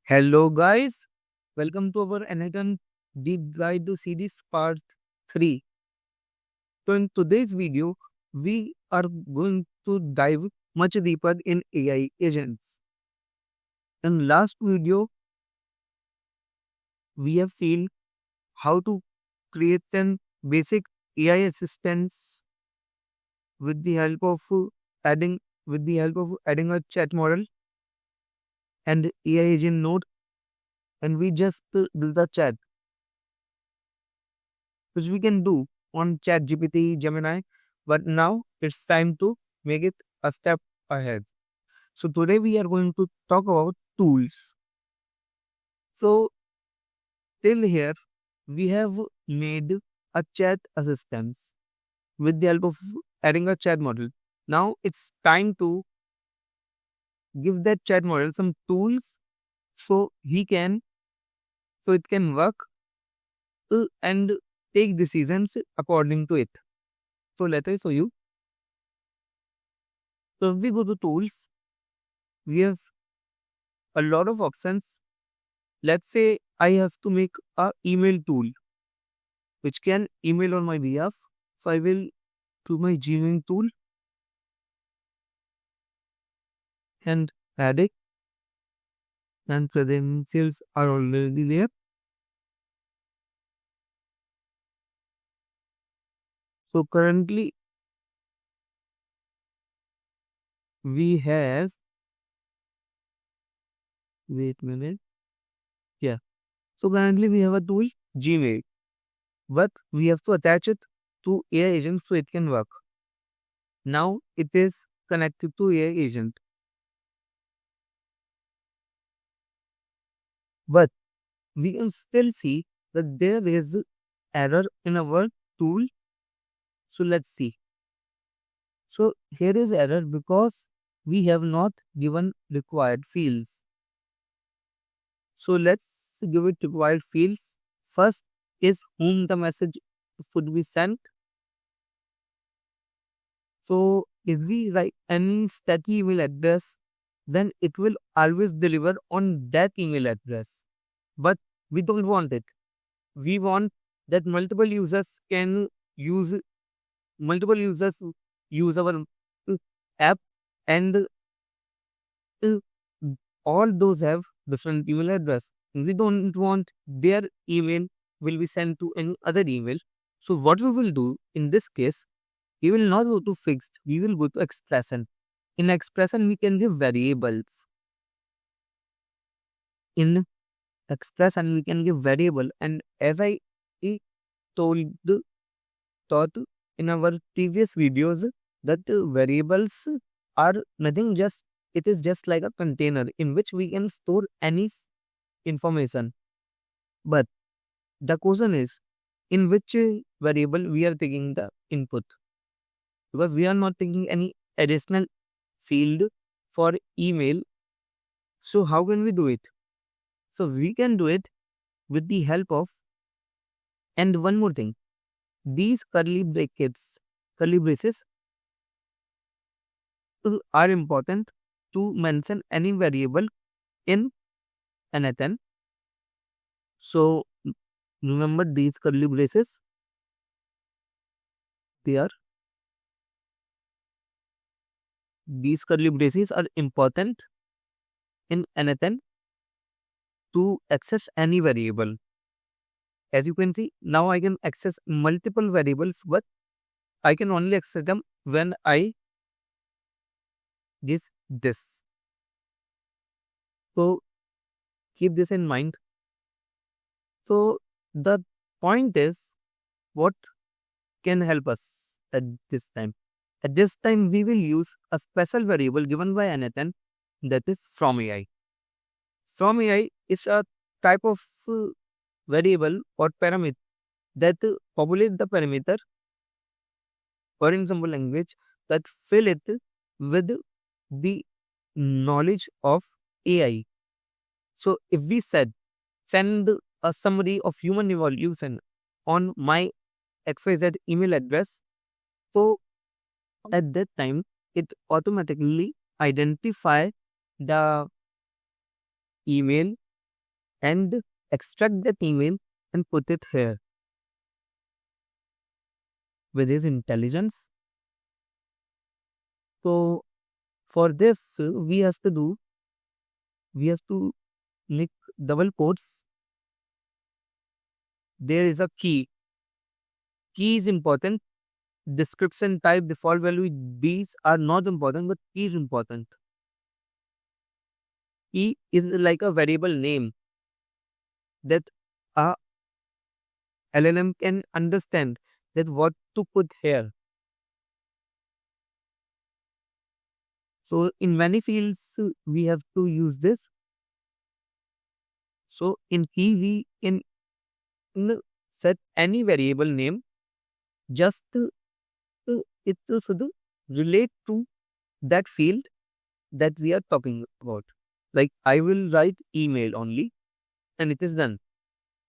Hello guys, welcome to our n8n deep dive to series part 3. So in today's video, we are going to dive much deeper in AI agents. In last video, we have seen how to create an basic AI assistance with the help of adding adding a chat model and AI agent node, and we just do the chat, which we can do on ChatGPT, Gemini, but now it's time to make it a step ahead. So today we are going to talk about tools. So till here we have made a chat assistant with the help of adding a chat model. Now it's time to give that chat model some tools so he can so it can work and take decisions according to it. So let us show you. So if we go to tools, we have a lot of options. Let's say I have to make a email tool which can email on my behalf. So I will to my Gmail tool and add it, and credentials are already there. So currently we have, wait a minute, yeah. So currently we have a tool Gmail, but we have to attach it to AI agent so it can work. Now it is connected to AI agent, but we can still see that there is error in our tool. So let's see. So here is error because we have not given required fields. So let's give it required fields. First is whom the message should be sent. So if we write any static email address, then it will always deliver on that email address. But we don't want it. We want that use multiple users use our app, and uh, all those have different email address. We don't want their email will be sent to any other email. So what we will do in this case, we will not go to fixed, we will go to expression. In expression we can give variables. In expression we can give variable, and as I told taught in our previous videos, that variables are nothing, just it is just like a container in which we can store any information. But the question is, in which variable we are taking the input, because we are not taking any additional field for email. So how can we do it? So we can do it with the help of, and one more thing, these curly braces are important to mention any variable in n8n. So remember these curly braces, they are these curly braces are important in n8n to access any variable. As you can see, now I can access multiple variables, but I can only access them when I give this. So keep this in mind. So the point is, what can help us at this time? At this time, we will use a special variable given by n8n, that is from AI. From AI is a type of variable or parameter that populate the parameter, for example language, that fill it with the knowledge of AI. So if we send a summary of human evolution on my XYZ email address, so at that time it automatically identify the email and extract that email and put it here. With his intelligence. So for this, we have to make double quotes. There is a key. Key is important. Description type, default value, these are not important, but key is important. Key is like a variable name that a LLM can understand that what to put here. So in many fields, we have to use this. So in key, we can set any variable name, just it should relate to that field that we are talking about. Like I will write email only and it is done.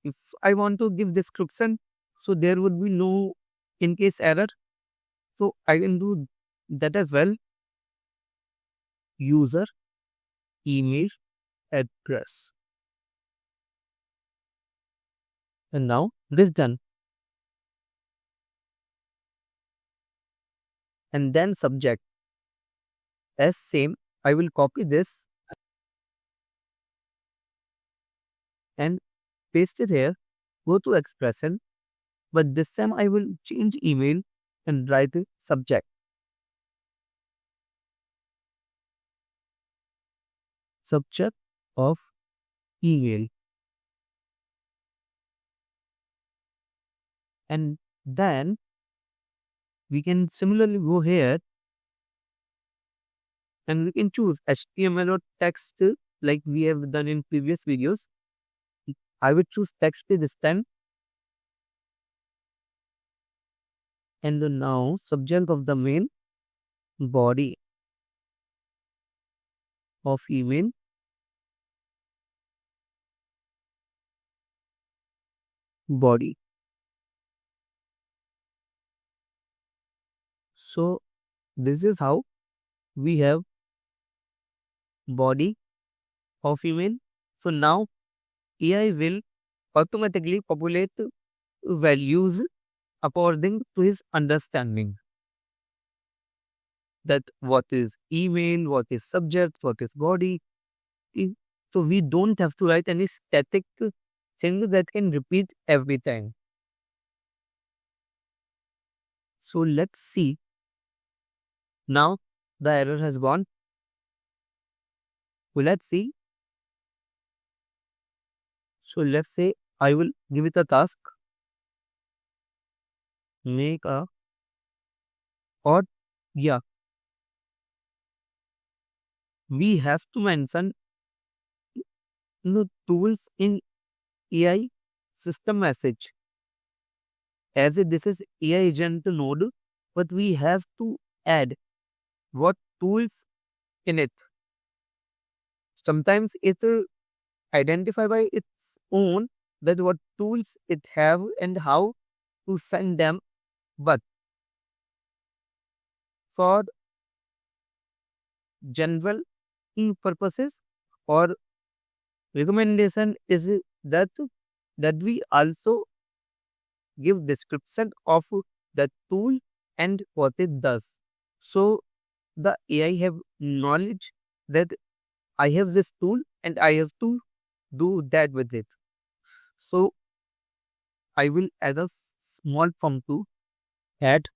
If I want to give description, so there would be no in case error. So I can do that as well. User email address. And now this done. And then subject as same. I will copy this and paste it here. Go to expression, but this time I will change email and write the subject. Subject of email. And then we can similarly go here and we can choose HTML or text like we have done in previous videos. I will choose text this time. And now subject of the mail, body of email, body. So this is how we have body of email. So now AI will automatically populate values according to his understanding, that what is email, what is subject, what is body. I- So we don't have to write any static thing that can repeat every time. So let's see. Now the error has gone. So let's see. So let's say I will give it a task. Make a or yeah, we have to mention tools in AI system message, as if this is AI agent node, but we have to add what tools in it. Sometimes it identify by its own that what tools it have and how to send them, but for general purposes or recommendation is that we also give description of the tool and what it does. So the AI have knowledge that I have this tool and I have to do that with it. So I will add a small form to add.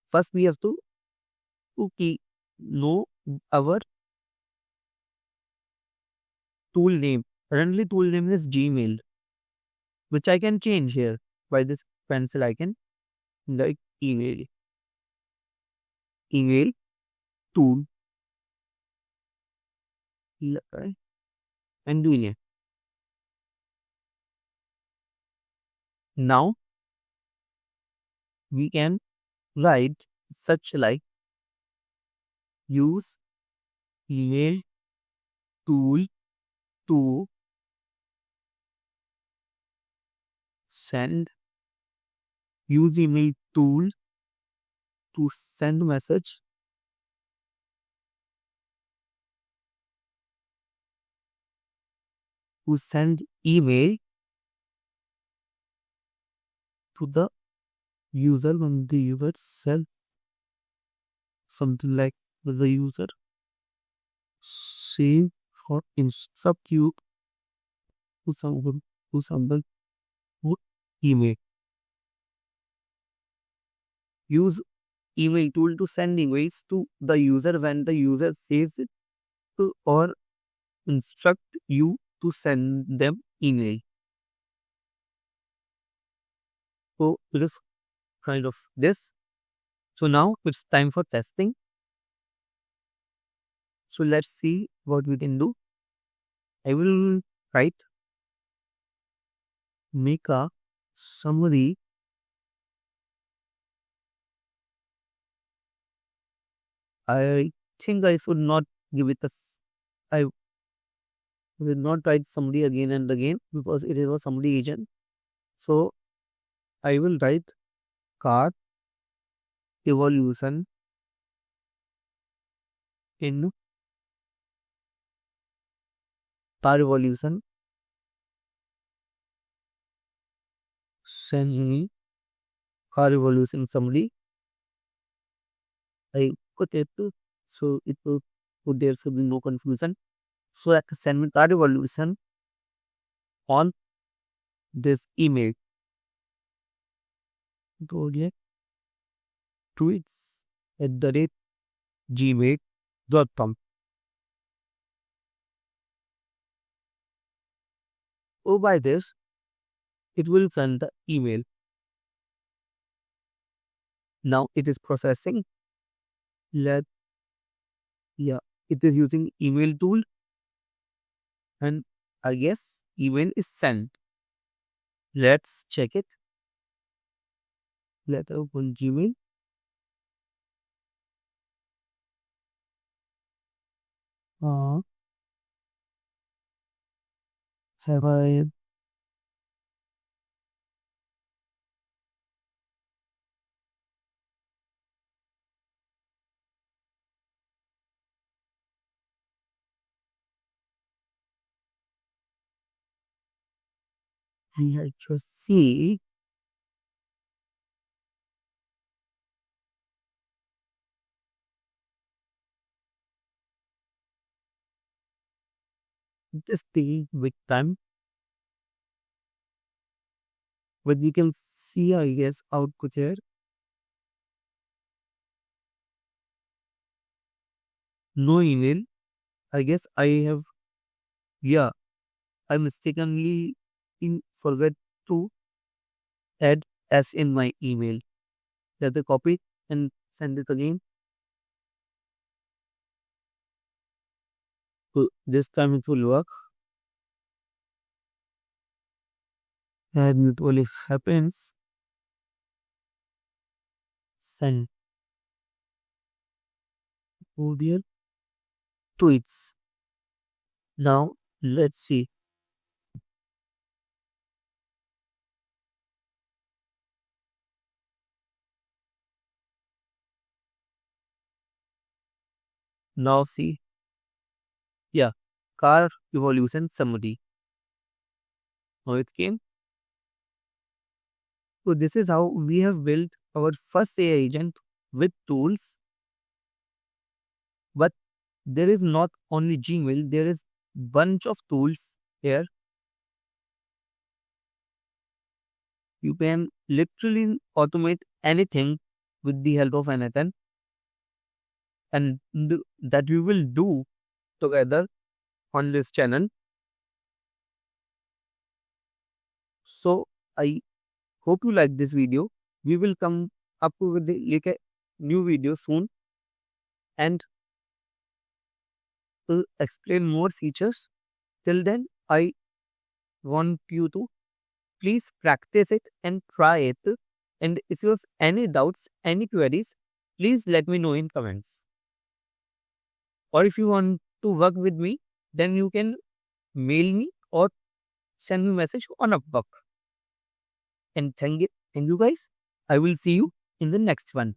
First we have to key know our tool name. Currently tool name is Gmail, which I can change here by this pencil. I can like email tool right, and doing it. Now we can write such like use email tool to send, use email tool to send message to send email to the user when the user send something like the user save or instruct you to someone who email. Use email tool to send emails to the user when the user saves it or instruct you to send them email. So it is kind of this. So now it's time for testing. So let's see what we can do. I will write, make a summary. I think I should not give it I will not write summary again and again because it is a summary agent. So I will write car evolution in car evolution. Send me car evolution summary. I put it so it will so there should be no confusion. So I can send me car evolution on this email. Go get tweets at the rate gmail.com. Oh, by this, it will send the email. Now it is processing. Let yeah, it is using email tool, and I guess email is sent. Let's check it. Let's open Gmail. Have I had to see this thing with time, but we can see I guess output here. No email. I guess I have yeah, I mistakenly forgot to add s in my email. Let the copy and send it again. So this time it will work. And it only happens. Send audio tweets. Now let's see. Now see. Yeah. Car evolution summary. Now it came. So this is how we have built our first AI agent with tools. But there is not only Gmail, there is bunch of tools here. You can literally automate anything with the help of n8n, and that we will do together on this channel. So I hope you like this video. We will come up with a new video soon and to explain more features. Till then, I want you to please practice it and try it. And if you have any doubts, any queries, please let me know in comments. Or if you want to work with me, then you can mail me or send me a message on Upwork. And thank you guys. I will see you in the next one.